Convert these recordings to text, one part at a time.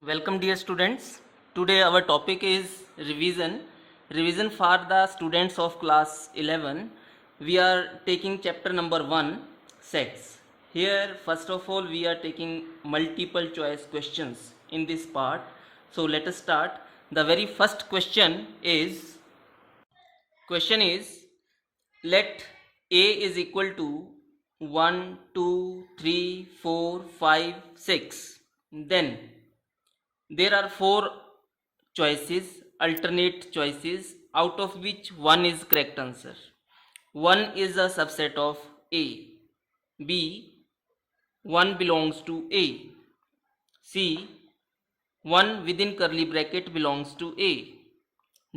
Welcome dear students. Today our topic is revision. Revision for the students of class 11. We are taking chapter number 1, sets. Here first of all we are taking multiple choice questions in this part. So let us start. The very first question is let A is equal to 1, 2, 3, 4, 5, 6. Then there are four choices, alternate choices, out of which one is correct answer. One is a subset of A. B, one belongs to A. C, one within curly bracket belongs to A.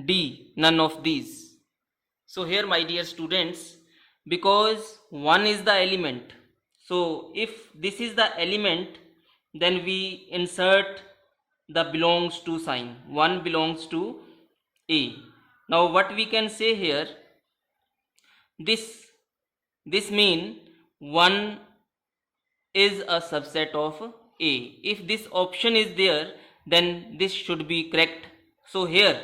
D, none of these. So here my dear students, because one is the element, so if this is the element, then we insert the belongs to sign. One belongs to A. Now what we can say here, this mean one is a subset of A. If this option is there, then this should be correct. So here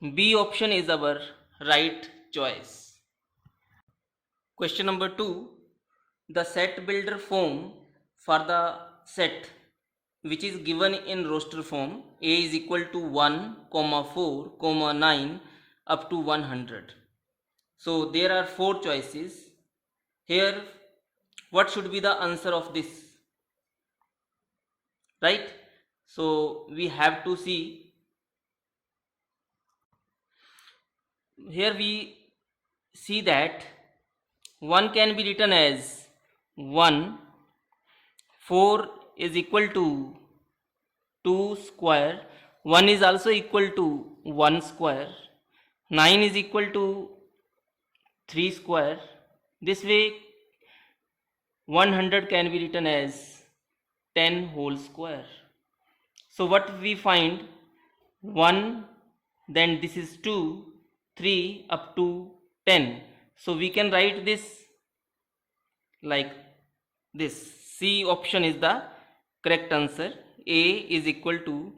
B option is our right choice. Question number 2. The set builder form for the set which is given in roster form A is equal to 1, 4, 9 up to 100. So there are four choices. Here what should be the answer of this? Right? So we have to see. Here we see that 1 can be written as 1, 4 is equal to 2 square, 1 is also equal to 1 square, 9 is equal to 3 square. This way 100 can be written as 10 whole square. So what we find, 1, then this is 2, 3 up to 10. So we can write this like this. C option is the correct answer. A is equal to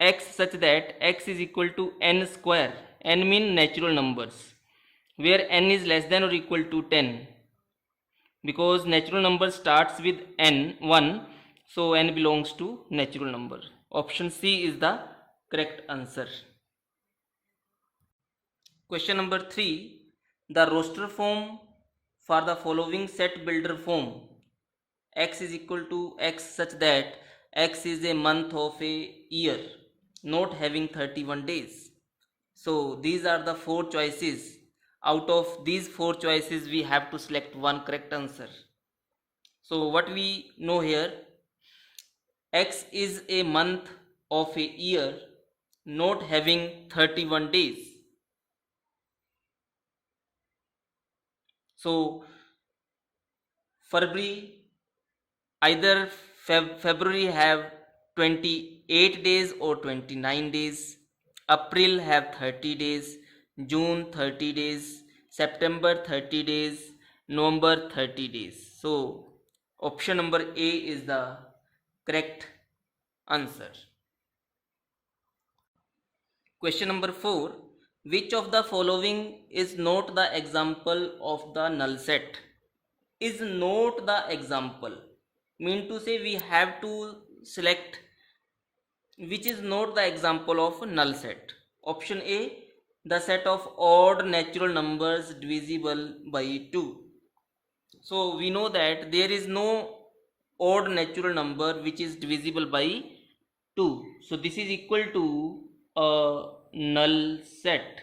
x such that x is equal to n square. N mean natural numbers, where n is less than or equal to 10. Because natural number starts with n, 1, so n belongs to natural number. Option C is the correct answer. Question number 3. The roster form for the following set builder form x is equal to x such that x is a month of a year not having 31 days. So these are the four choices. Out of these four choices we have to select one correct answer. So what we know here, x is a month of a year not having 31 days. So February, either February have 28 days or 29 days, April have 30 days, June 30 days, September 30 days, November 30 days. So option number A is the correct answer. Question number 4. Which of the following is not the example of the null set? Is not the example. Mean to say we have to select which is not the example of null set. Option A, the set of odd natural numbers divisible by 2. So we know that there is no odd natural number which is divisible by 2. So this is equal to a null set.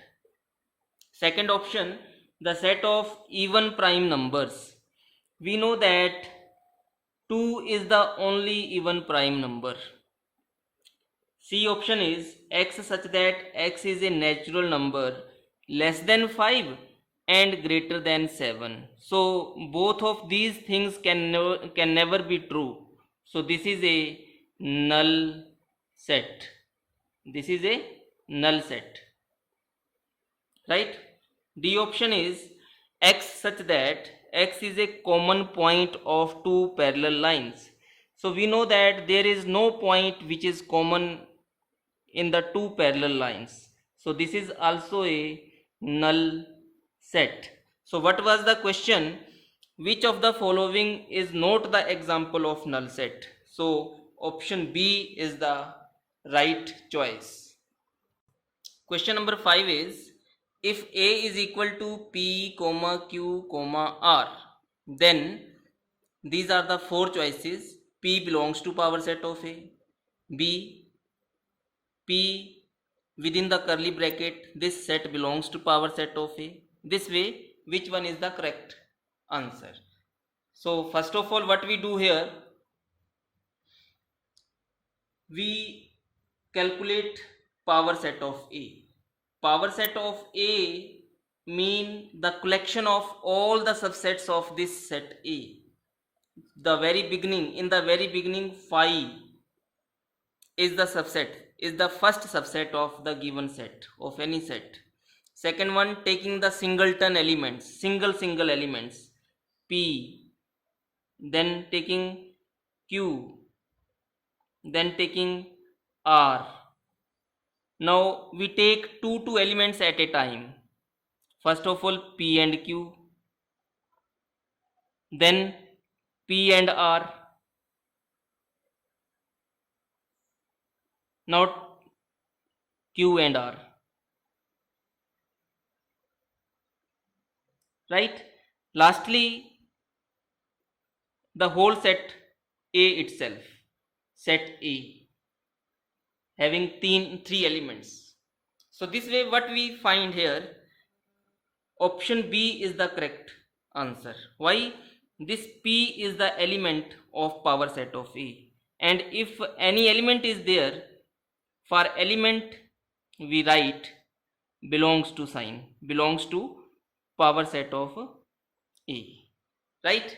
Second option, the set of even prime numbers. We know that 2 is the only even prime number. C option is x such that x is a natural number less than 5 and greater than 7. So both of these things can never be true. So this is a null set. This is a null set. Right? D option is x such that x is a common point of two parallel lines. So we know that there is no point which is common in the two parallel lines. So this is also a null set. So what was the question? Which of the following is not the example of null set? So option B is the right choice. Question number 5 is, if A is equal to P, comma Q, comma R, then these are the four choices. P belongs to power set of A. B, P within the curly bracket, this set belongs to power set of A. This way, which one is the correct answer? So first of all, what we do here, we calculate power set of A. Power set of A mean the collection of all the subsets of this set A. The very beginning, in the very beginning, phi is the subset, is the first subset of the given set, of any set. Second one, taking the singleton elements, single elements, P, then taking Q, then taking R. Now we take two elements at a time. First of all, P and Q, then P and R. Now Q and R. Right? Lastly, the whole set A itself, set A, having three elements. So this way what we find here, option B is the correct answer. Why? This P is the element of power set of A, and if any element is there, for element we write belongs to sign, belongs to power set of A, right?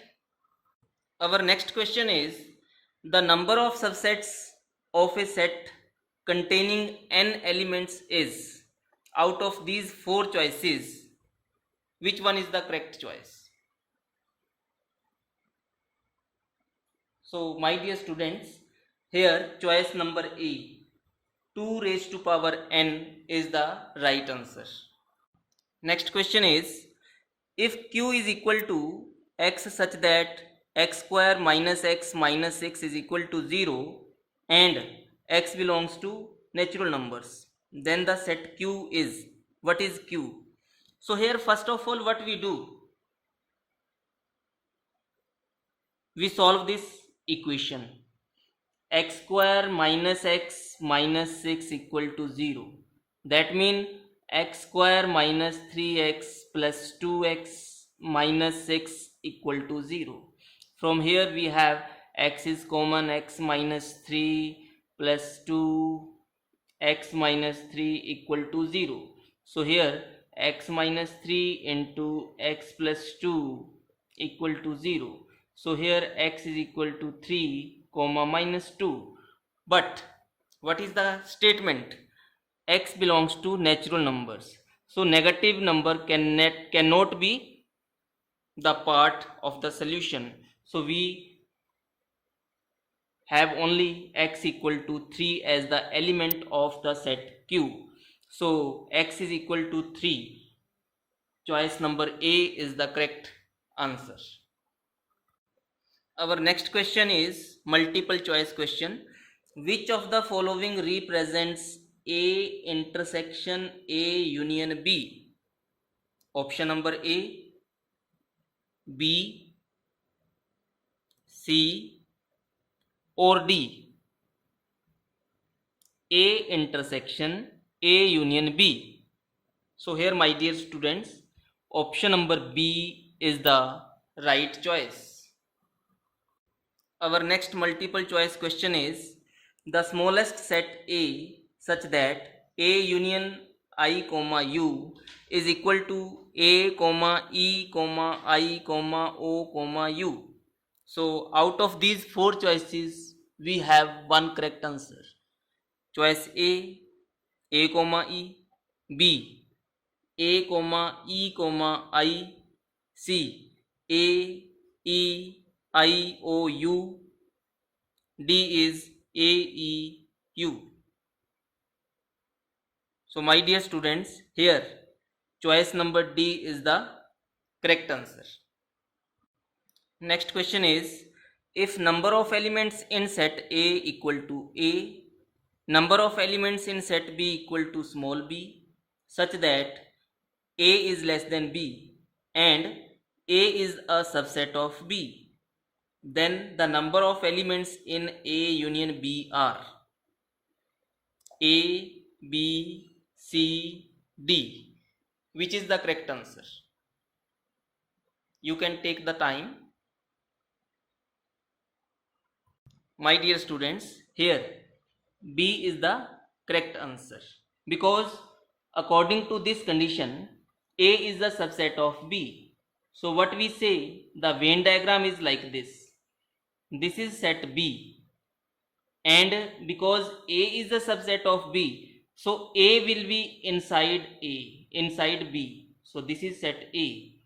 Our next question is, the number of subsets of a set containing n elements is, out of these four choices, which one is the correct choice? So my dear students, here choice number A, 2 raised to power n is the right answer. Next question is, if q is equal to x such that x square minus x minus 6 is equal to 0 and x belongs to natural numbers, then the set q is, what is q? So here first of all what we do, we solve this equation, x square minus x minus 6 equal to 0. That means x square minus 3x plus 2x minus 6 equal to 0. From here we have x is common, x minus 3 plus 2 x minus 3 equal to 0. So here x minus 3 into x plus 2 equal to 0. So here x is equal to 3 comma minus 2. But what is the statement? X belongs to natural numbers. So negative number cannot be the part of the solution. So we have only x equal to 3 as the element of the set Q. So x is equal to 3. Choice number A is the correct answer. Our next question is multiple choice question. Which of the following represents A intersection A union B? Option number A, B, C or D. A intersection A union B. So here my dear students, option number B is the right choice. Our next multiple choice question is, the smallest set A such that A union I comma U is equal to A comma E comma I comma O comma U. So out of these four choices we have one correct answer. Choice A comma E, B, A comma E comma I, C, A, E, I, O, U, D is AEQ. So my dear students, here choice number D is the correct answer. Next question is, if number of elements in set A equal to A, number of elements in set B equal to small b, such that A is less than B and A is a subset of B, then the number of elements in A union B are A, B, C, D. Which is the correct answer? You can take the time. My dear students, here B is the correct answer, because according to this condition A is the subset of B. So what we say, the Venn diagram is like this. This is set B, and because A is the subset of B, so A will be inside B. So this is set A.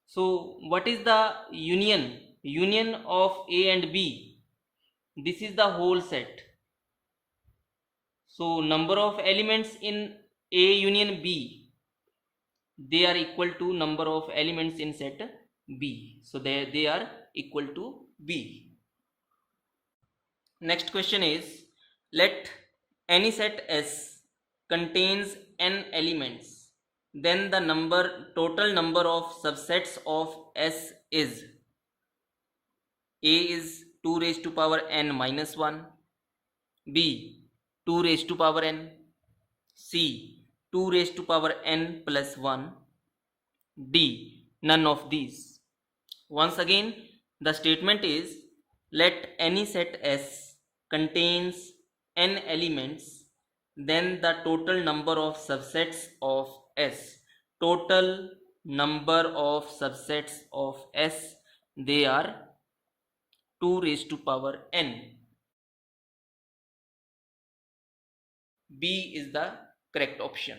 So what is the union of A and B? This is the whole set. So number of elements in A union B, they are equal to number of elements in set B. So they are equal to B. Next question is, let any set S contains n elements, then the total number of subsets of S is A is 2 raised to power n minus 1, B 2 raised to power n, C 2 raised to power n plus 1, D none of these. Once again, the statement is, let any set S contains n elements, then the total number of subsets of S, total number of subsets of S, they are 2 raised to power n. B is the correct option.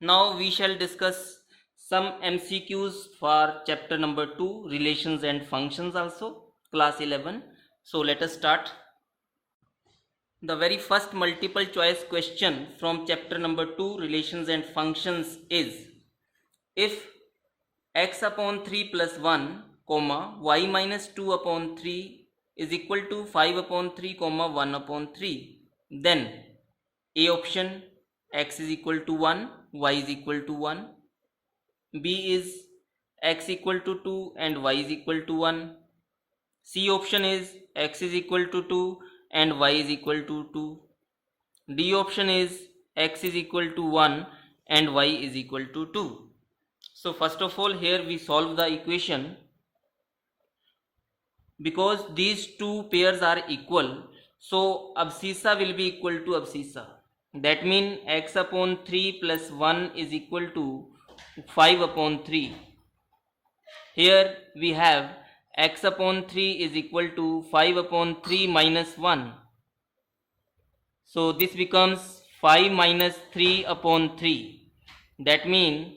Now we shall discuss some MCQs for chapter number 2, relations and functions, also class 11. So let us start. The very first multiple choice question from chapter number 2, relations and functions, is, if x upon 3 plus 1 comma y minus 2 upon 3 is equal to 5 upon 3 comma 1 upon 3, then A option, x is equal to 1, y is equal to 1. B is x equal to 2 and y is equal to 1. C option is x is equal to 2 and y is equal to 2. D option is x is equal to 1 and y is equal to 2. So first of all, here we solve the equation. Because these two pairs are equal, so abscissa will be equal to abscissa. That means x upon 3 plus 1 is equal to 5 upon 3. Here we have x upon 3 is equal to 5 upon 3 minus 1. So this becomes 5 minus 3 upon 3. That means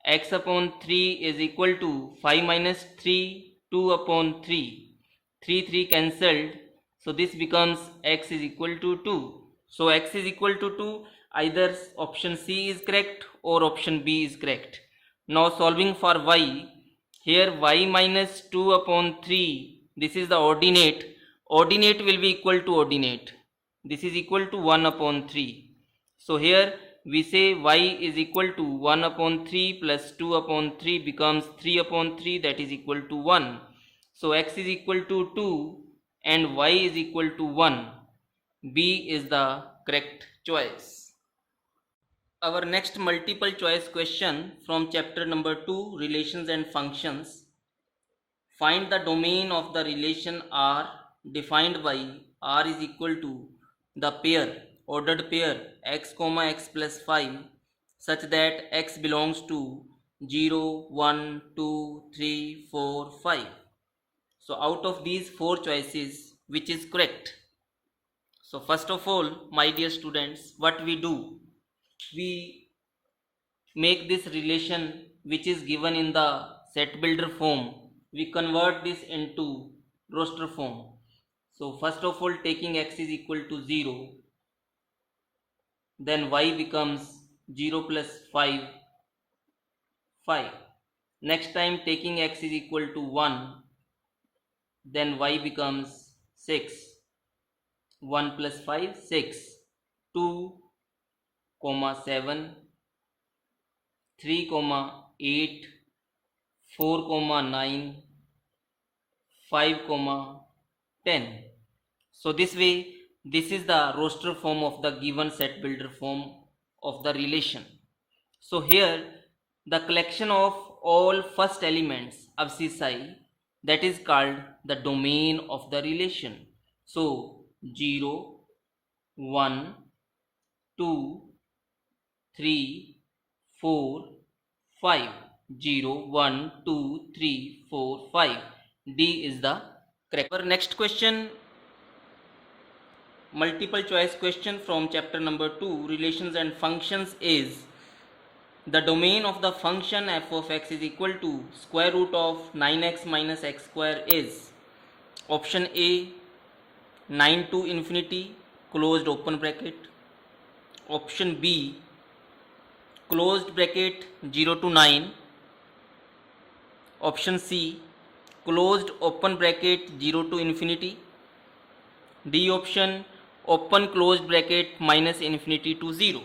x upon 3 is equal to 5 minus 3, 2 upon 3. 3 cancelled. So this becomes x is equal to 2. So x is equal to 2. Either option C is correct or option B is correct. Now solving for y. Here y minus 2 upon 3. This is the ordinate. Ordinate will be equal to ordinate. This is equal to 1 upon 3. So here we say y is equal to 1 upon 3 plus 2 upon 3 becomes 3 upon 3, that is equal to 1. So x is equal to 2 and y is equal to 1. B is the correct choice. Our next multiple choice question from chapter number 2, relations and functions. Find the domain of the relation R defined by R is equal to the pair, ordered pair x comma x plus 5, such that x belongs to 0, 1, 2, 3, 4, 5. So out of these 4 choices, which is correct? So first of all, my dear students, what we do? We make this relation which is given in the set builder form. We convert this into roster form. So first of all, taking x is equal to 0, then y becomes 0 plus 5, 5. Next time taking x is equal to 1, then y becomes 6. 1 plus 5, 6. 2, 7, 3, 8, 4, 9, 5, 10. So this way, this is the roster form of the given set builder form of the relation. So here, the collection of all first elements abscissa, that is called the domain of the relation. So 0, 1, 2, 3, 4, 5. 0, 1, 2, 3, 4, 5. D is the correct. Our next question, multiple choice question from chapter number 2, relations and functions, is the domain of the function f of x is equal to square root of 9x minus x square is option A 9 to infinity closed open bracket, option B closed bracket 0 to 9, option C closed open bracket 0 to infinity, D option open closed bracket minus infinity to 0.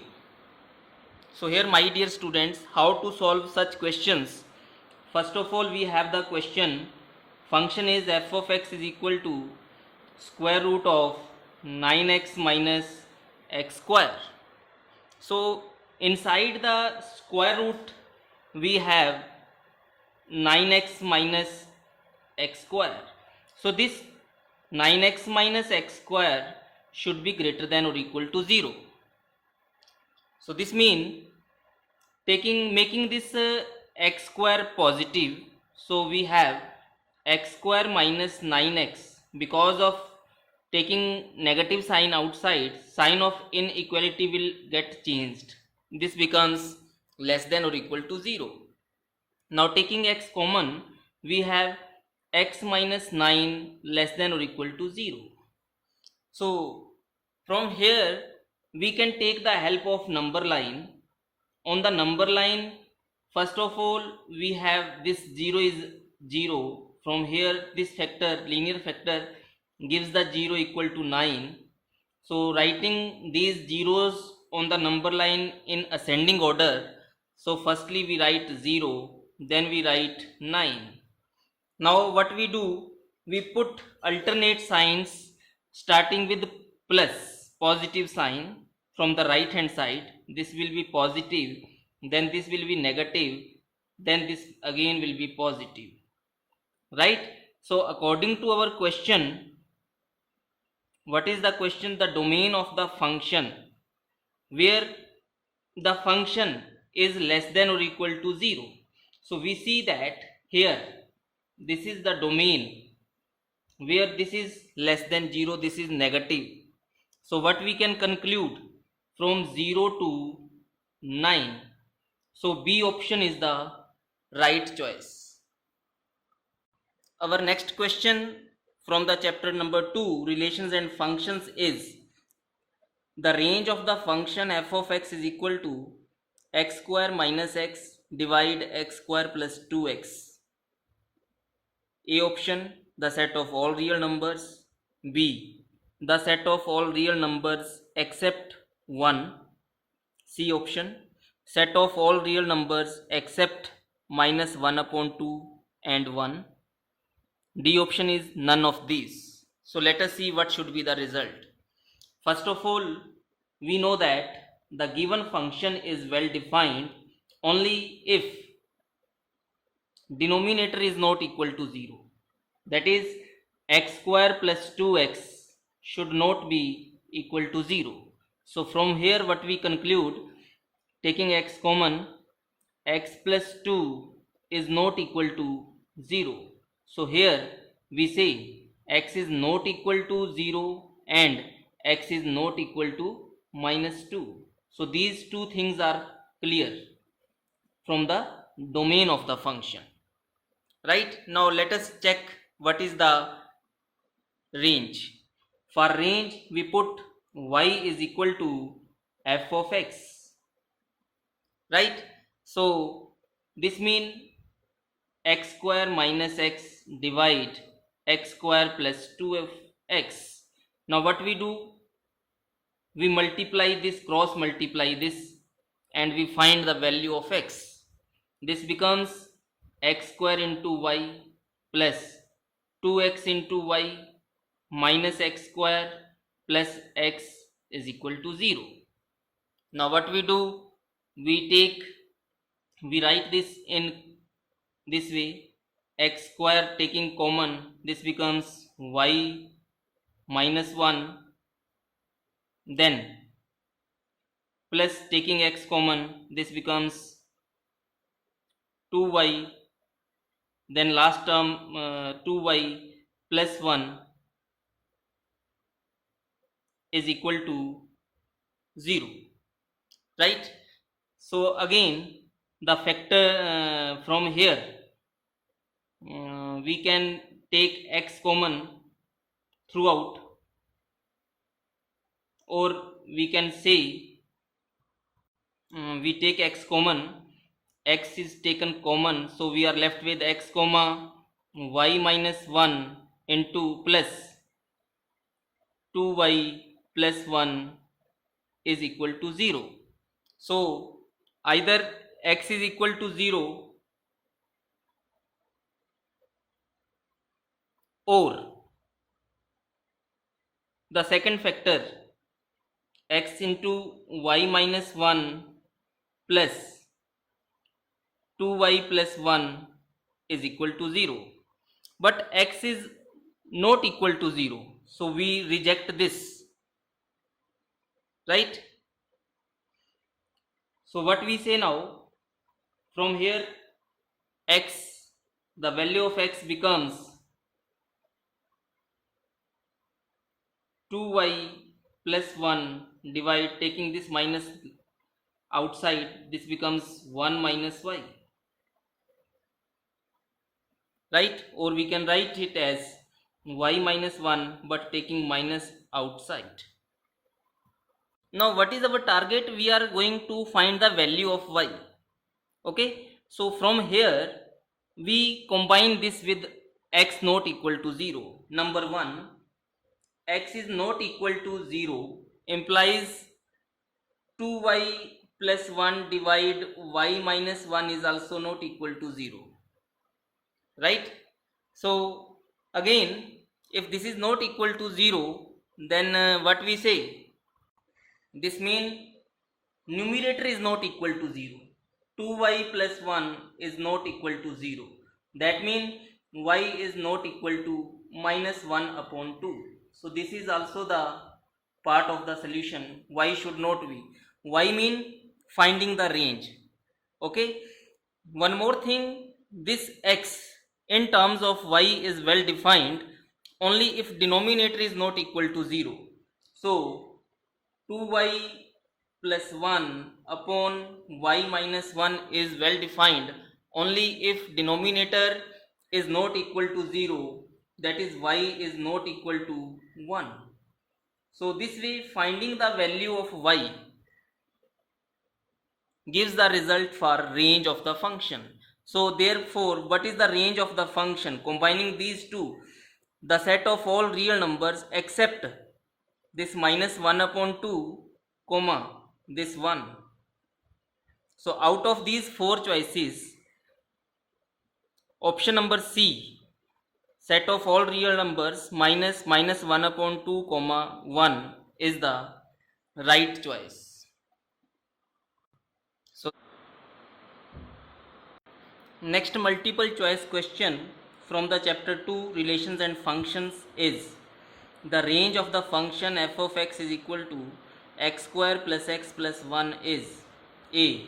So here, my dear students, how to solve such questions? First of all, we have the question, function is f of x is equal to square root of 9x minus x square. So inside the square root we have 9x minus x square. So this 9x minus x square should be greater than or equal to 0. So this means making this x square positive, so we have x square minus 9x. Because of taking negative sign outside, sign of inequality will get changed. This becomes less than or equal to 0. Now taking x common, we have x minus 9 less than or equal to 0. So from here we can take the help of number line. On the number line, first of all, we have this 0 is 0. From here, this factor, linear factor, gives the 0 equal to 9. So writing these zeros on the number line in ascending order. So firstly we write 0, then we write 9. Now what we do, we put alternate signs starting with plus, positive sign from the right hand side. This will be positive, then this will be negative, then this again will be positive, right? So according to our question, what is the question? The domain of the function where the function is less than or equal to 0. So we see that here this is the domain where this is less than 0, this is negative. So what we can conclude from 0 to 9. So B option is the right choice. Our next question from the chapter number 2, relations and functions, is the range of the function f of x is equal to x square minus x divide x square plus 2x. A option, the set of all real numbers. B, the set of all real numbers except 1. C option, set of all real numbers except minus 1 upon 2 and 1. D option is none of these. So let us see what should be the result. First of all, we know that the given function is well defined only if denominator is not equal to 0. That is, x square plus 2x should not be equal to 0. So from here what we conclude, taking x common, x plus 2 is not equal to 0. So here we say x is not equal to 0 and x is not equal to minus 2. So these two things are clear from the domain of the function. Right? Now let us check what is the range. For range, we put y is equal to f of x, right? So this means x square minus x divide x square plus 2x. Now what we do? We multiply this, cross multiply this, and we find the value of x. This becomes x square into y plus 2x into y minus x square plus x is equal to 0. Now what we do? We write this in this way: x square taking common, this becomes y minus 1, then plus taking x common, this becomes 2y, then last term 2y plus 1 is equal to 0, right? So again, the factor from here we can take x common throughout, or we can say we take x common, x is taken common, so we are left with x comma y minus 1 into plus 2y plus 1 is equal to 0. So either x is equal to 0 or the second factor x into y minus 1 plus 2y plus 1 is equal to 0. But x is not equal to 0, so we reject this, right? So what we say now, from here x, the value of x becomes 2y plus 1 divide, taking this minus outside, this becomes 1 minus y, right? Or we can write it as y minus 1 but taking minus outside. Now what is our target? We are going to find the value of y. Okay, so from here we combine this with x not equal to 0. Number 1, x is not equal to 0 implies 2y plus 1 divide y minus 1 is also not equal to 0, right? So again, if this is not equal to 0, then what we say? This means numerator is not equal to 0. 2y plus 1 is not equal to 0. That means y is not equal to minus 1 upon 2. So this is also the part of the solution. Y should not be. Y mean finding the range. Okay. One more thing, this x in terms of y is well defined only if denominator is not equal to 0. So 2y plus 1 upon y minus 1 is well defined only if denominator is not equal to 0, that is y is not equal to 1. So this way finding the value of y gives the result for range of the function. So therefore, what is the range of the function? Combining these two, the set of all real numbers except this minus 1 upon 2 comma this 1. So out of these 4 choices, option number C, set of all real numbers minus 1 upon 2 comma 1 is the right choice. So next multiple choice question from the chapter 2 relations and functions is: the range of the function f of x is equal to x square plus x plus 1 is a,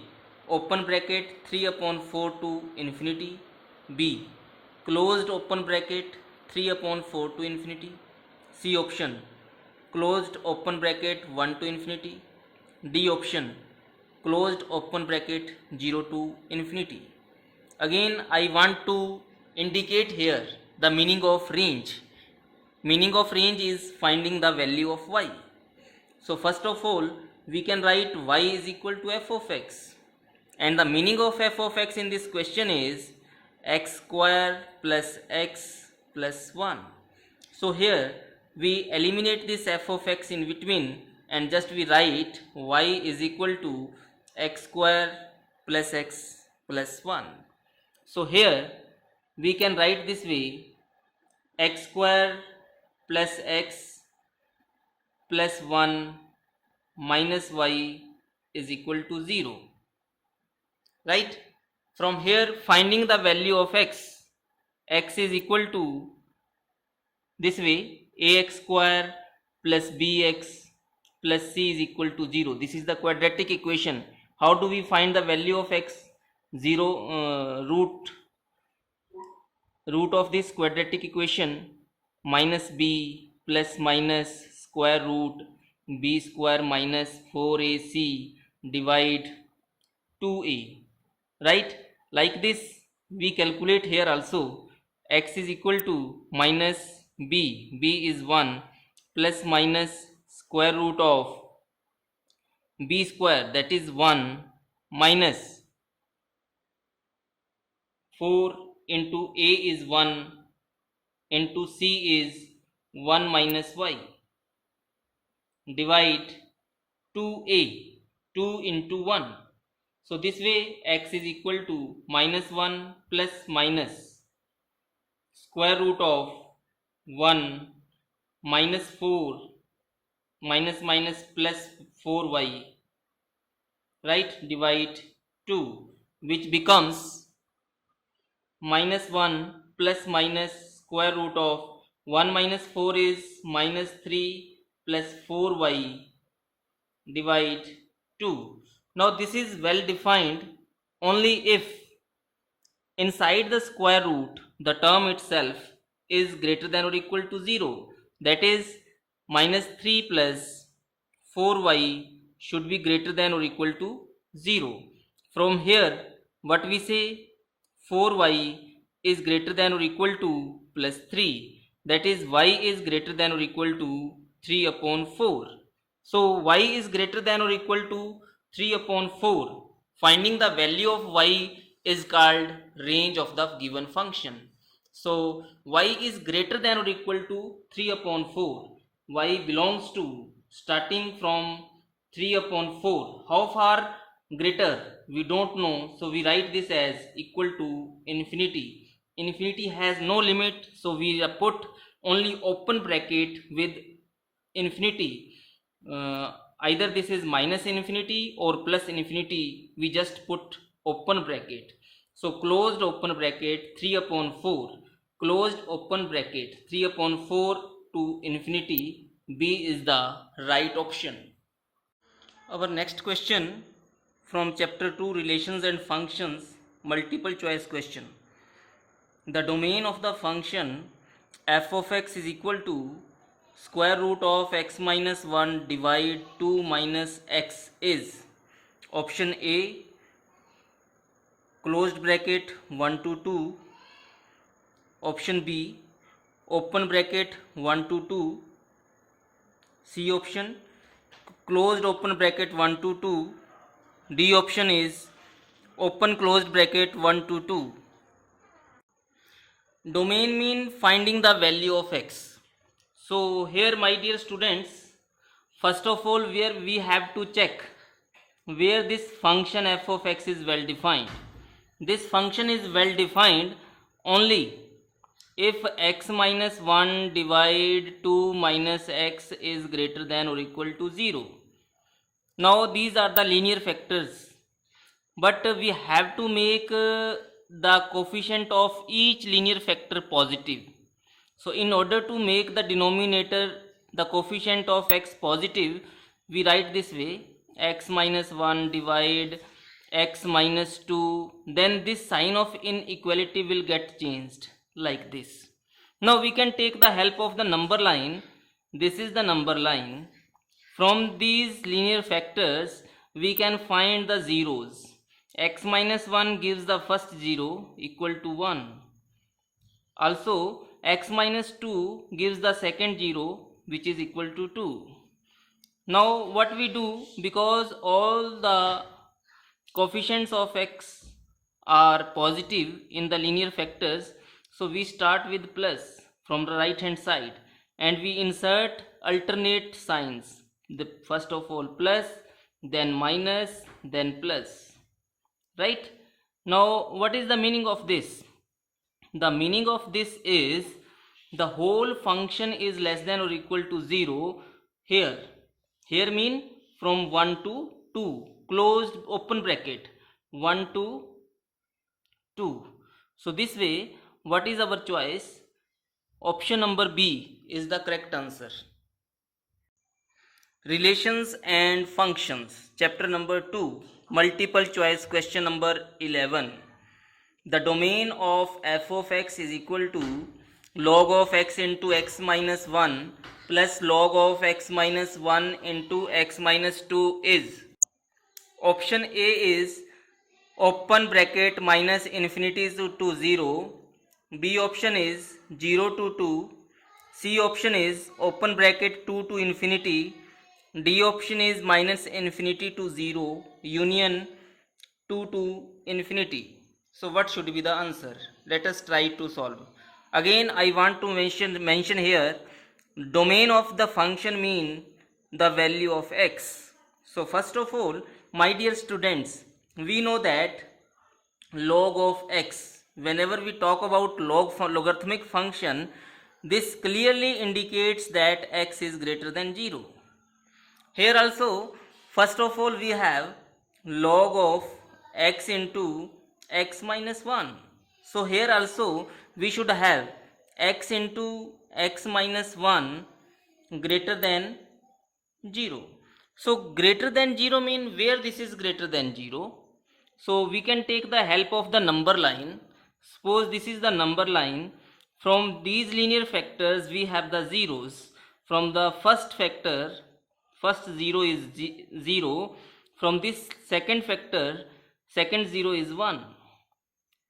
open bracket 3 upon 4 to infinity, b, closed open bracket 3 upon 4 to infinity, c option, closed open bracket 1 to infinity, d option, closed open bracket 0 to infinity. Again I want to indicate here the meaning of range. Meaning of range is finding the value of y. So first of all, we can write y is equal to f of x. And the meaning of f of x in this question is x square plus x plus 1. So here we eliminate this f of x in between and just we write y is equal to x square plus x plus 1. So here we can write this way, x square plus x plus 1 minus y is equal to 0. Right? From here finding the value of x is equal to this way, ax square plus bx plus c is equal to 0. This is the quadratic equation. How do we find the value of x? 0 root of this quadratic equation minus b plus minus square root b square minus 4ac divide 2a. Right? Like this we calculate here also. X is equal to minus b is 1 plus minus square root of b square, that is 1 minus 4 into a is 1 into c is 1 minus y divide 2a, 2 into 1. So this way x is equal to minus 1 plus minus square root of 1 minus 4 minus minus plus 4y, right, divide 2, which becomes minus 1 plus minus square root of 1 minus 4 is minus 3 plus 4y divide 2. Now this is well defined only if inside the square root the term itself is greater than or equal to 0. That is minus 3 plus 4y should be greater than or equal to 0. From here what we say, 4y is greater than or equal to plus 3. That is y is greater than or equal to 3 upon 4. So y is greater than or equal to 3 upon 4. Finding the value of y is called range of the given function. So y is greater than or equal to 3 upon 4. Y belongs to starting from 3 upon 4. How far greater? We don't know. So we write this as equal to infinity. Infinity has no limit. So we put only open bracket with infinity. Either this is minus infinity or plus infinity. We just put open bracket. So closed open bracket 3 upon 4. Closed open bracket 3 upon 4 to infinity. B is the right option. Our next question from chapter 2, relations and functions, multiple choice question. The domain of the function f of x is equal to square root of x minus 1 divide 2 minus x is option A, closed bracket 1 to 2, option B, open bracket 1 to 2, C option, closed open bracket 1 to 2, D option is open closed bracket 1 to 2. Domain mean finding the value of x. So here my dear students, first of all where we have to check where this function f of x is well defined. This function is well defined only if x minus 1 divide 2 minus x is greater than or equal to 0. Now these are the linear factors, but we have to make the coefficient of each linear factor positive. So in order to make the denominator, the coefficient of x positive, we write this way, x minus 1 divide x minus 2, then this sign of inequality will get changed like this. Now we can take the help of the number line. This is the number line. From these linear factors we can find the zeros. X minus 1 gives the first 0 equal to 1. Also x minus 2 gives the second 0 which is equal to 2. Now what we do, because all the coefficients of x are positive in the linear factors, so we start with plus from the right hand side and we insert alternate signs. The first of all plus, then minus, then plus, right? Now what is the meaning of this? The meaning of this is the whole function is less than or equal to 0 here. Here mean from 1 to 2, closed open bracket, 1 to 2. So this way, what is our choice? Option number B is the correct answer. Relations and functions, chapter number 2, multiple choice, question number 11. The domain of f of x is equal to log of x into x minus 1 plus log of x minus 1 into x minus 2 is. Option A is open bracket minus infinity to 0. B option is 0 to 2. C option is open bracket 2 to infinity. D option is minus infinity to 0 union 2 to infinity. So what should be the answer? Let us try to solve. Again I want to mention here, domain of the function mean the value of x. So first of all, my dear students, we know that log of x, whenever we talk about logarithmic function, this clearly indicates that x is greater than 0. Here also, first of all, we have log of x into x minus 1. So here also we should have x into x minus 1 greater than 0. So greater than 0 mean where this is greater than 0. So we can take the help of the number line. Suppose this is the number line. From these linear factors we have the zeros. From the first factor, first 0 is 0. From this second factor, second 0 is 1.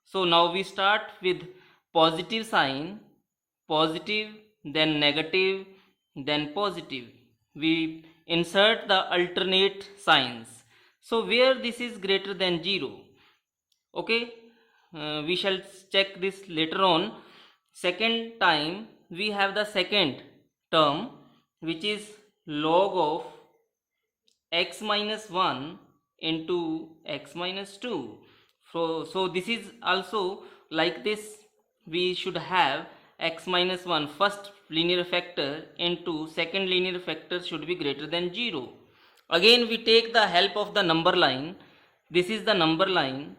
So now we start with positive sign, positive, then negative, then positive. We insert the alternate signs. So where this is greater than 0, okay, we shall check this later on. Second time we have the second term which is log of x minus 1 into x minus 2. So this is also like this. We should have x minus 1 first linear factor into second linear factor should be greater than 0. Again we take the help of the number line. This is the number line.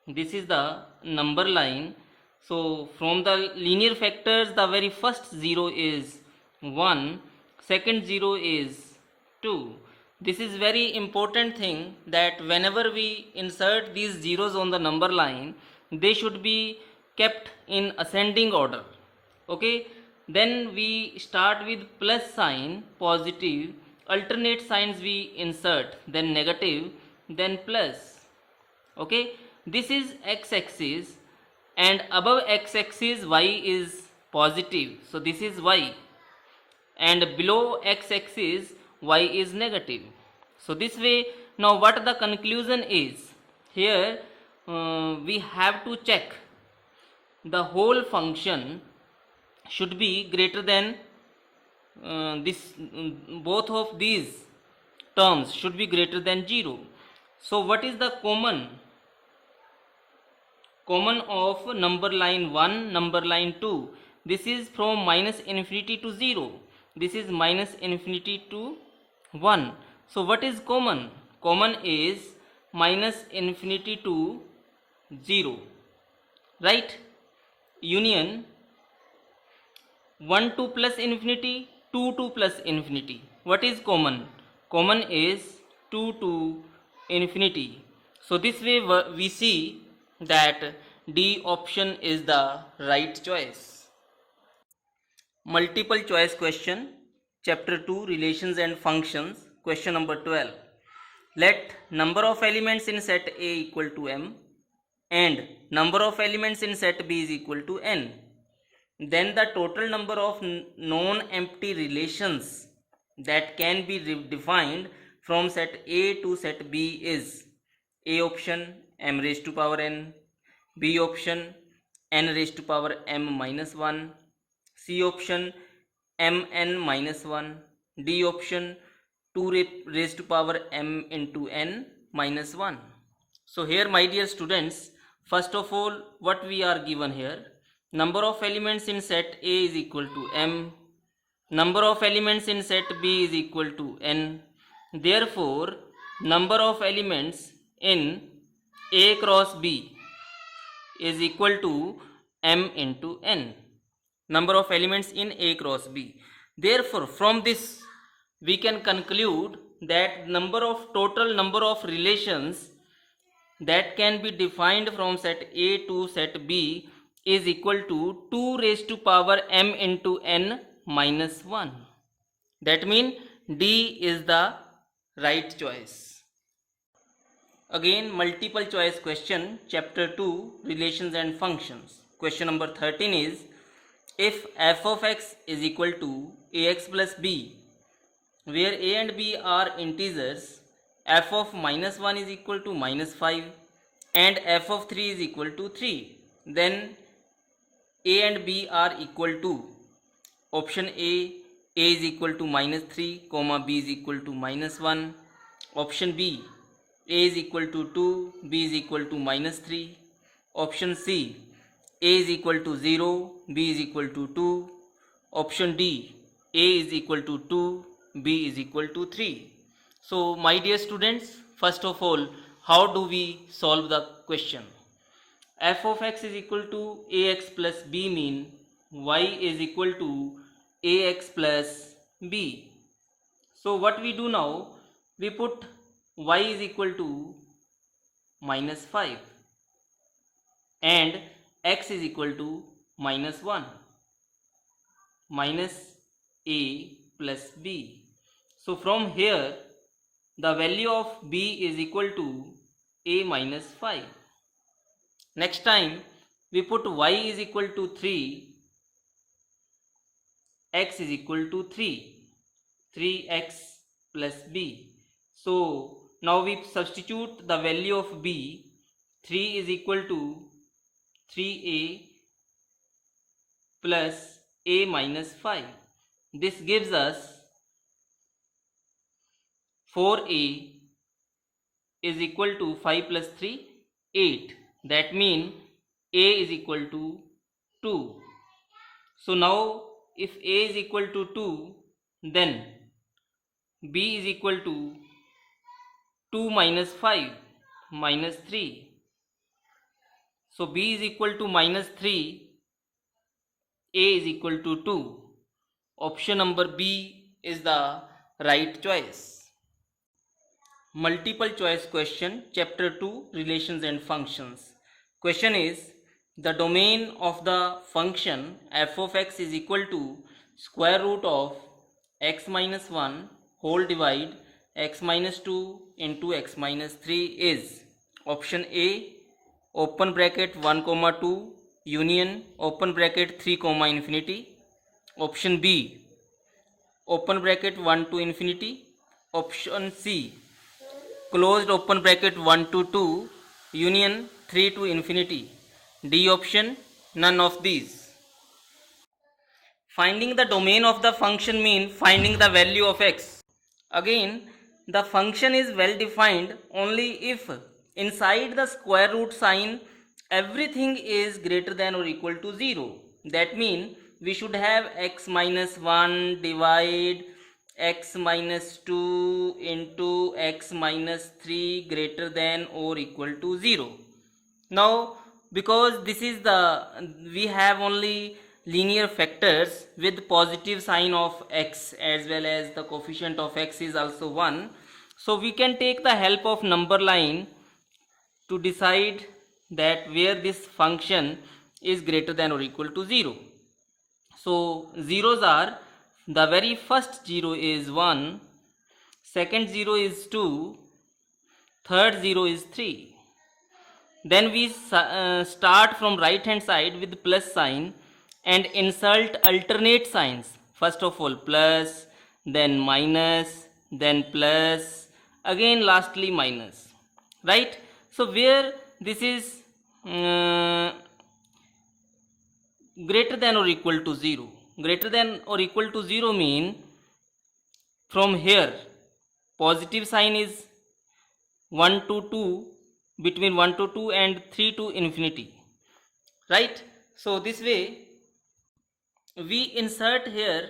This is the number line. So from the linear factors, the very first 0 is 1, second 0 is 2. This is very important thing, that whenever we insert these zeros on the number line, they should be kept in ascending order. Okay, then we start with plus sign, positive, alternate signs we insert, then negative, then plus. Okay, this is x-axis and above x-axis y is positive, so this is y, and below x-axis y is negative. So this way, now what the conclusion is, here we have to check the whole function should be greater than both of these terms should be greater than 0. So what is the common of number line 1, number line 2? This is from minus infinity to 0. This is minus infinity to 1. So what is common? Common is minus infinity to 0, right? Union 1 to plus infinity, 2 to plus infinity. What is common? Common is 2 to infinity. So this way we see that D option is the right choice. Multiple choice question, chapter 2, relations and functions, question number 12. Let number of elements in set A equal to m and number of elements in set B is equal to n. then the total number of non-empty relations that can be defined from set A to set B is A option m raised to power n, B option n raised to power m minus 1, C option mn minus 1, D option 2 raised to power m into n minus 1. So here, my dear students, first of all, what we are given here, number of elements in set A is equal to m, number of elements in set B is equal to n. Therefore, number of elements in A cross B is equal to m into n. Number of elements in A cross B. Therefore, from this we can conclude that total number of relations that can be defined from set A to set B is equal to 2 raised to power m into n minus 1. That means D is the right choice. Again, multiple choice question, chapter 2, relations and functions. Question number 13 is, if f of x is equal to ax plus b, where a and b are integers, f of minus 1 is equal to minus 5 and f of 3 is equal to 3, then a and b are equal to option A is equal to minus 3, comma b is equal to minus 1, option B, a is equal to 2, b is equal to minus 3, option C, a is equal to 0, b is equal to 2, option D, a is equal to 2, b is equal to 3. So my dear students, first of all, how do we solve the question? F of x is equal to ax plus b mean y is equal to ax plus b. So what we do now, we put y is equal to minus 5 and x is equal to minus 1, minus a plus b. So from here the value of b is equal to a minus 5. Next time we put y is equal to 3, x is equal to 3, 3x plus b. So now we substitute the value of b, 3 is equal to 3a plus a minus 5. This gives us 4a is equal to 5 plus 3, 8. That means a is equal to 2. So now if a is equal to 2, then b is equal to 2 minus 5 minus 3. So b is equal to minus 3, a is equal to 2. Option number B is the right choice. Multiple choice question, chapter 2, relations and functions. Question is, the domain of the function f of x is equal to square root of x minus 1 whole divide x minus 2 into x minus 3 is option A, open bracket 1 comma 2 union open bracket 3 comma infinity, option B, open bracket 1 to infinity, option C, closed open bracket 1 to 2 union 3 to infinity, D option, none of these. Finding the domain of the function means finding the value of x. Again, the function is well defined only if inside the square root sign everything is greater than or equal to 0. That means we should have x minus 1 divide x minus 2 into x minus 3 greater than or equal to 0. Now because this is we have only linear factors with positive sign of x as well as the coefficient of x is also 1. So we can take the help of number line to decide that where this function is greater than or equal to 0. So zeros are, the very first 0 is 1, second 0 is 2, third 0 is 3. Then we start from right hand side with plus sign and insert alternate signs. First of all plus, then minus, then plus, again lastly minus, right? So where this is greater than or equal to 0, greater than or equal to 0 mean from here positive sign is 1 to 2, between 1 to 2 and 3 to infinity, right? So this way we insert here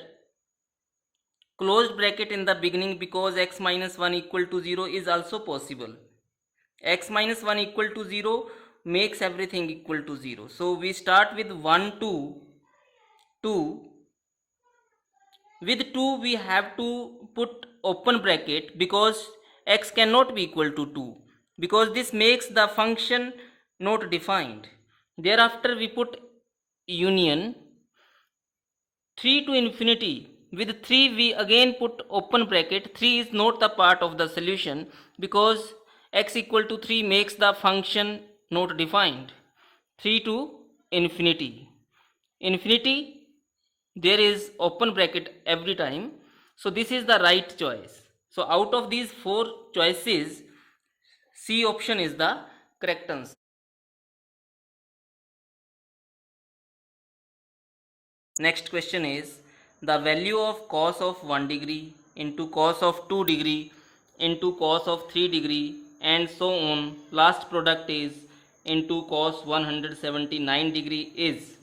closed bracket in the beginning, because x minus 1 equal to 0 is also possible. X minus 1 equal to 0 makes everything equal to 0. So we start with 1 to 2. With 2 we have to put open bracket, because x cannot be equal to 2, because this makes the function not defined. Thereafter we put union 3 to infinity. With 3 we again put open bracket. 3 is not the part of the solution, because x equal to 3 makes the function not defined. 3 to infinity. Infinity, there is open bracket every time. So this is the right choice. So out of these 4 choices, C option is the correct answer. Next question is the value of cos of 1 degree into cos of 2 degree into cos of 3 degree and so on. Last product is into cos 179 degree is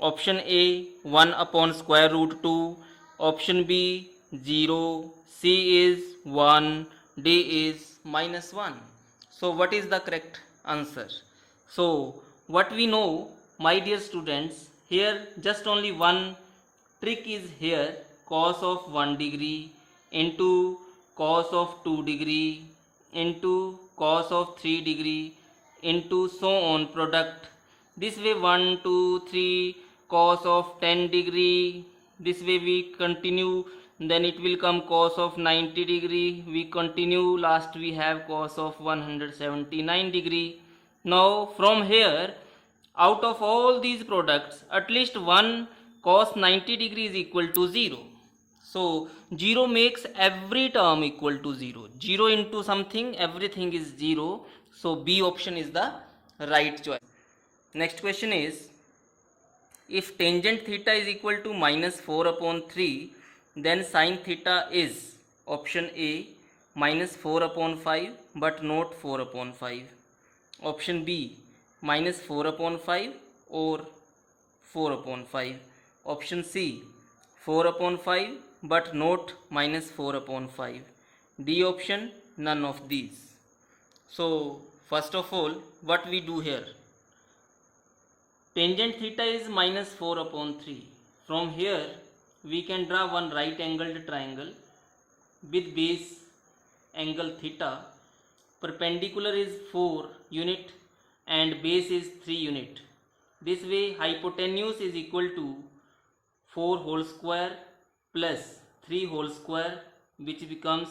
option A 1 upon square root 2, option B 0, C is 1, D is minus 1. So what is the correct answer? So what we know, my dear students, here just only one trick is here, cos of 1 degree into cos of 2 degree into cos of 3 degree into so on product. This way 1 2 3 cos of 10 degree, this way we continue, then it will come cos of 90 degree, we continue, last we have cos of 179 degree. Now from here, out of all these products, at least one cos 90 degree is equal to 0. So 0 makes every term equal to 0. 0 into something, everything is 0. So B option is the right choice. Next question is, if tangent theta is equal to minus 4 upon 3, then sine theta is option A minus 4 upon 5 but not 4 upon 5. Option B minus 4 upon 5 or 4 upon 5. Option C 4 upon 5 but not minus 4 upon 5. D option none of these. So first of all, what we do here? Tangent theta is minus 4 upon 3. From here we can draw one right angled triangle with base angle theta. Perpendicular is 4 unit and base is 3 unit. This way hypotenuse is equal to 4 whole square plus 3 whole square, which becomes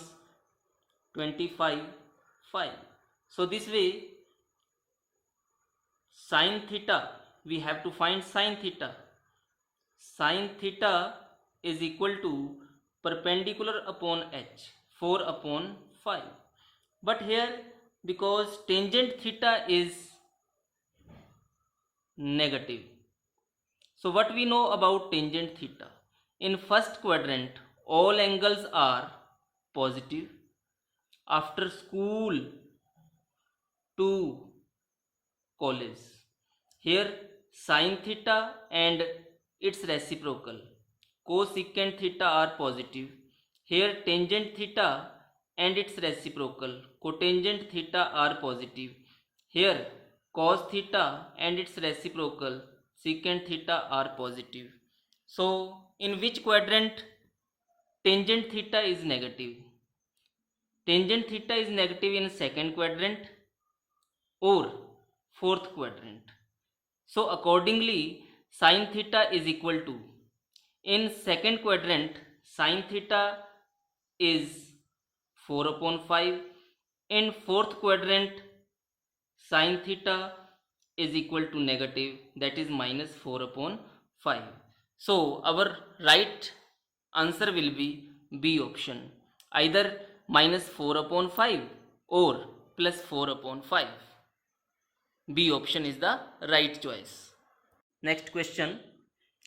25 5. So this way sin theta, we have to find sin theta. Sin theta is equal to perpendicular upon h, 4 upon 5. But here, because tangent theta is negative, so what we know about tangent theta? In first quadrant, all angles are positive. After school to college, here sin theta and its reciprocal cosecant theta are positive. Here tangent theta and its reciprocal cotangent theta are positive. Here cos theta and its reciprocal secant theta are positive. So in which quadrant tangent theta is negative? Tangent theta is negative in second quadrant or fourth quadrant. So accordingly sin theta is equal to, in second quadrant sin theta is 4 upon 5. In fourth quadrant sin theta is equal to negative, that is minus 4 upon 5. So our right answer will be B option, either minus 4 upon 5 or plus 4 upon 5. B option is the right choice. Next question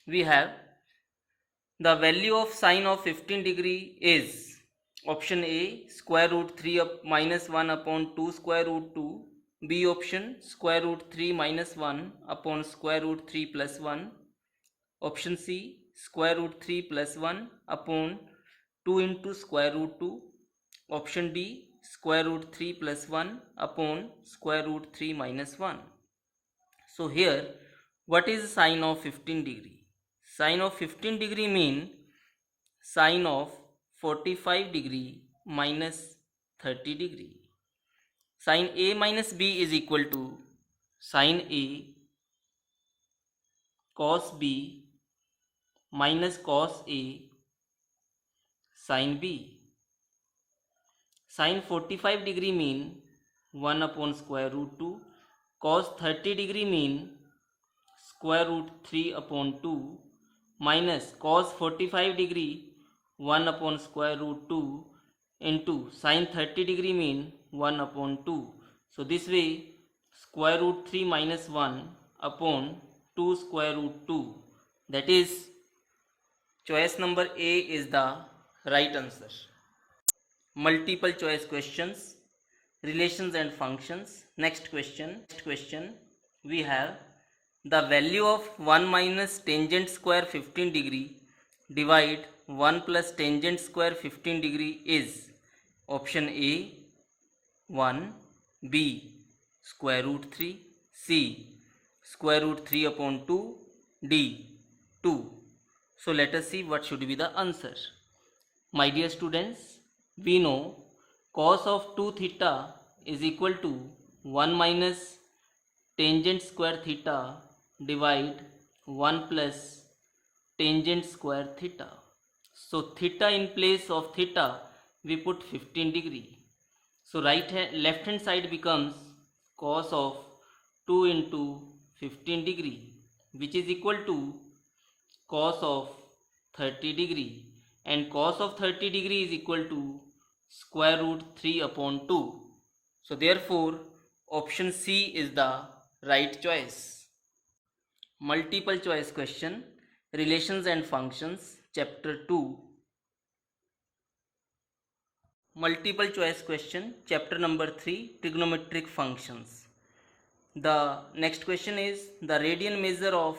we have, the value of sine of 15 degree is option A square root 3 minus 1 upon 2 square root 2, B option square root 3 minus 1 upon square root 3 plus 1, option C square root 3 plus 1 upon 2 into square root 2, option D square root 3 plus 1 upon square root 3 minus 1. So here, what is sine of 15 degree? Sine of 15 degree mean sine of 45 degree minus 30 degree. Sine A minus B is equal to sine A cos B minus cos A sine B. Sine 45 degree mean 1 upon square root 2. Cos 30 degree mean square root 3 upon 2 minus cos 45 degree 1 upon square root 2 into sine 30 degree mean 1 upon 2. So this way square root 3 minus 1 upon 2 square root 2, that is choice number A is the right answer. Multiple choice questions, relations and functions. Next question we have, the value of 1 minus tangent square 15 degree divide 1 plus tangent square 15 degree is option A 1, B square root 3, C square root 3 upon 2, D 2. So let us see what should be the answer. My dear students, we know cos of 2 theta is equal to 1 minus tangent square theta divide 1 plus tangent square theta. So theta in place of theta we put 15 degree. So left hand side becomes cos of 2 into 15 degree, which is equal to cos of 30 degree, and cos of 30 degree is equal to square root 3 upon 2. So therefore option C is the right choice. Multiple choice question, relations and functions, chapter 2. Multiple choice question, chapter number 3, trigonometric functions. The next question is, the radian measure of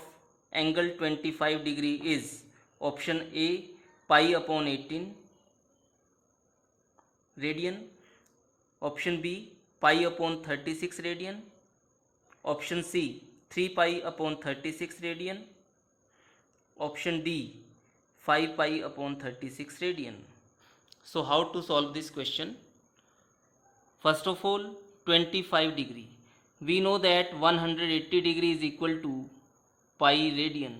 angle 25 degree is option A pi upon 18 radian, option B pi upon 36 radian, option C 3 pi upon 36 radian, option D 5 pi upon 36 radian. So how to solve this question? First of all, 25 degree. We know that 180 degree is equal to pi radian.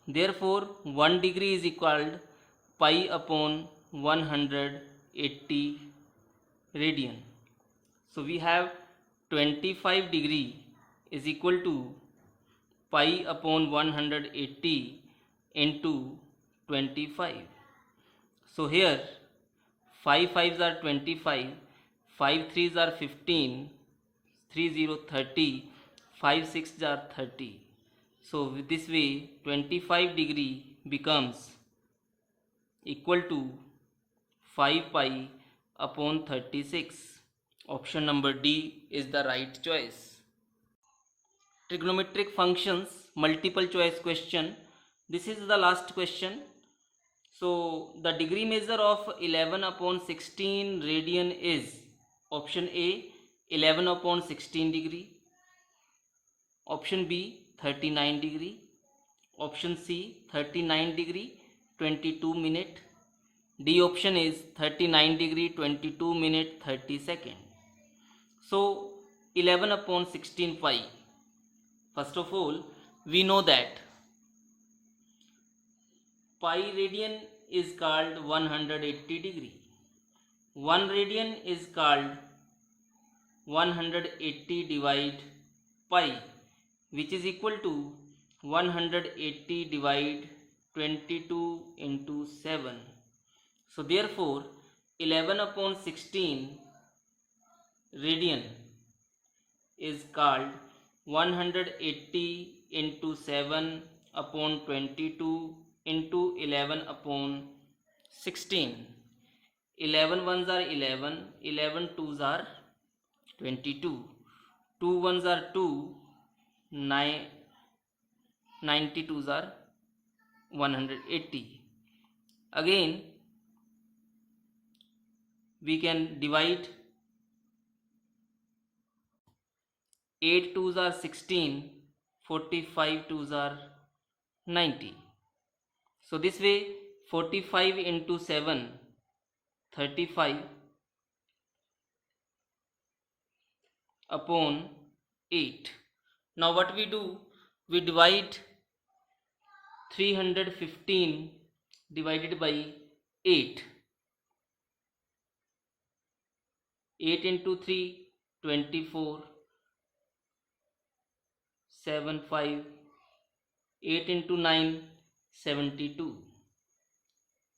Therefore 1 degree is equal pi upon 180 radian. So we have 25 degree is equal to pi upon 180 into 25. So here 5 5s are 25, 5 3s are 15, 3 0 30, 5 6s are 30. So with this way 25 degree becomes equal to 5 pi upon 36. Option number D is the right choice. Trigonometric functions, multiple choice question. This is the last question. So the degree measure of 11 upon 16 radian is option A 11 upon 16 degree, option B 39 degree, option C 39 degree 22 minute, D option is 39 degree 22 minute 30 second. So 11 upon 16 pi. First of all, we know that pi radian is called 180 degree. 1 radian is called 180 divide pi, which is equal to 180 divide 22 into 7. So therefore 11 upon 16 radian is called 180 into 7 upon 22 into 11 upon 16. 11 ones are 11, 11 twos are 22, 2 ones are 2, 92s are 180. Again we can divide 8 twos are 16, 45 twos are 90. So this way 45 into 7, 35 upon 8. Now what we do, we divide 315 divided by 8. 8 into 3, 24, 7, 5, 8 into 9, 72.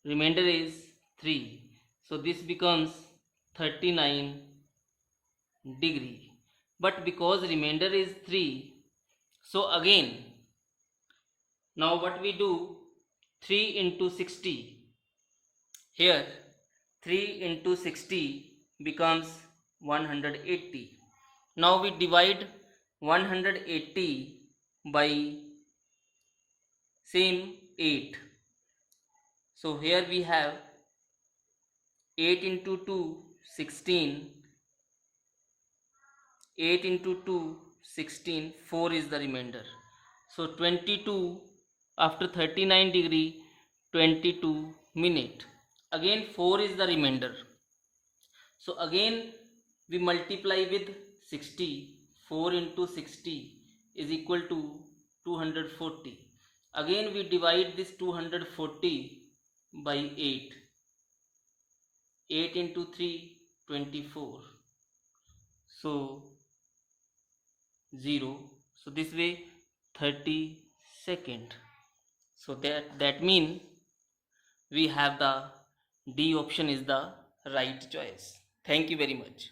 Remainder is 3. So this becomes 39 degree. But because remainder is 3, so again, now what we do, 3 into 60. Here 3 into 60 becomes 180. Now we divide 180 by same 8. So here we have 8 into 2, 16. 8 into 2, 16. 4 is the remainder. So 22 after 39 degree, 22 minute. Again 4 is the remainder. So again we multiply with 60. 4 into 60 is equal to 240. Again we divide this 240 by 8. 8 into 3, 24. So 0. So this way 30 second. So that means we have the D option is the right choice. Thank you very much.